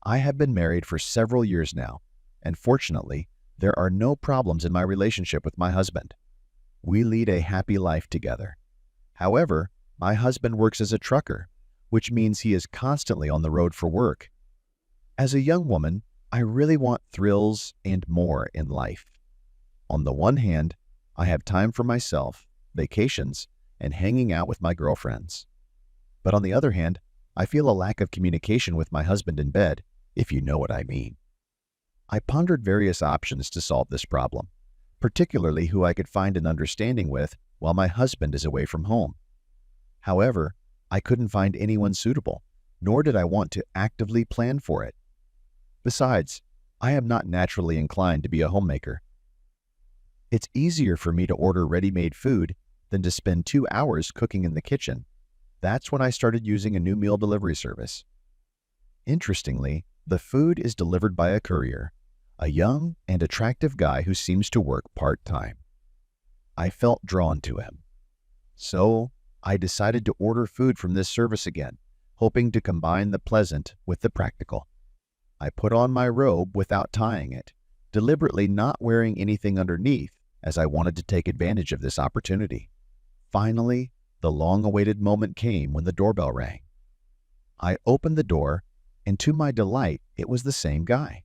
I have been married for several years now, and fortunately, there are no problems in my relationship with my husband. We lead a happy life together. However, my husband works as a trucker, which means he is constantly on the road for work. As a young woman, I really want thrills and more in life. On the one hand, I have time for myself, vacations, and hanging out with my girlfriends. But on the other hand, I feel a lack of communication with my husband in bed, if you know what I mean. I pondered various options to solve this problem, particularly who I could find an understanding with while my husband is away from home. However, I couldn't find anyone suitable, nor did I want to actively plan for it. Besides, I am not naturally inclined to be a homemaker. It's easier for me to order ready-made food than to spend 2 hours cooking in the kitchen. That's when I started using a new meal delivery service. Interestingly, the food is delivered by a courier, a young and attractive guy who seems to work part-time. I felt drawn to him. So, I decided to order food from this service again, hoping to combine the pleasant with the practical. I put on my robe without tying it, deliberately not wearing anything underneath as I wanted to take advantage of this opportunity. Finally, the long-awaited moment came when the doorbell rang. I opened the door, and to my delight, it was the same guy.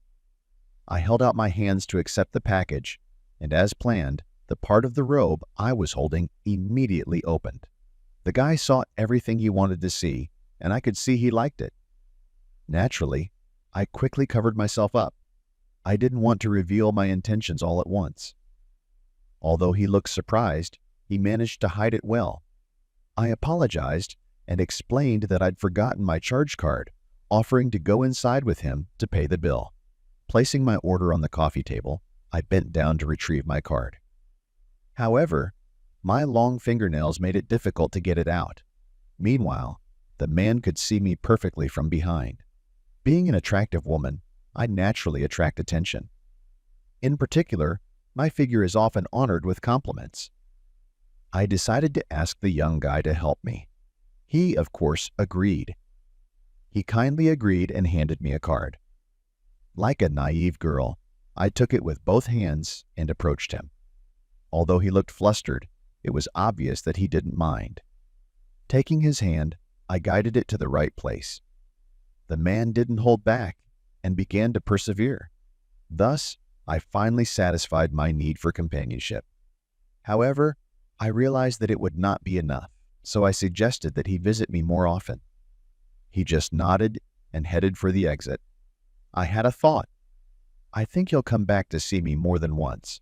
I held out my hands to accept the package, and as planned, the part of the robe I was holding immediately opened. The guy saw everything he wanted to see, and I could see he liked it. Naturally, I quickly covered myself up. I didn't want to reveal my intentions all at once. Although he looked surprised, he managed to hide it well. I apologized and explained that I'd forgotten my charge card, offering to go inside with him to pay the bill. Placing my order on the coffee table, I bent down to retrieve my card. However, my long fingernails made it difficult to get it out. Meanwhile, the man could see me perfectly from behind. Being an attractive woman, I naturally attract attention. In particular, my figure is often honored with compliments. I decided to ask the young guy to help me. He, of course, agreed. He kindly agreed and handed me a card. Like a naive girl, I took it with both hands and approached him. Although he looked flustered, it was obvious that he didn't mind. Taking his hand, I guided it to the right place. The man didn't hold back and began to persevere. Thus, I finally satisfied my need for companionship. However, I realized that it would not be enough, so I suggested that he visit me more often. He just nodded and headed for the exit. I had a thought. I think he'll come back to see me more than once.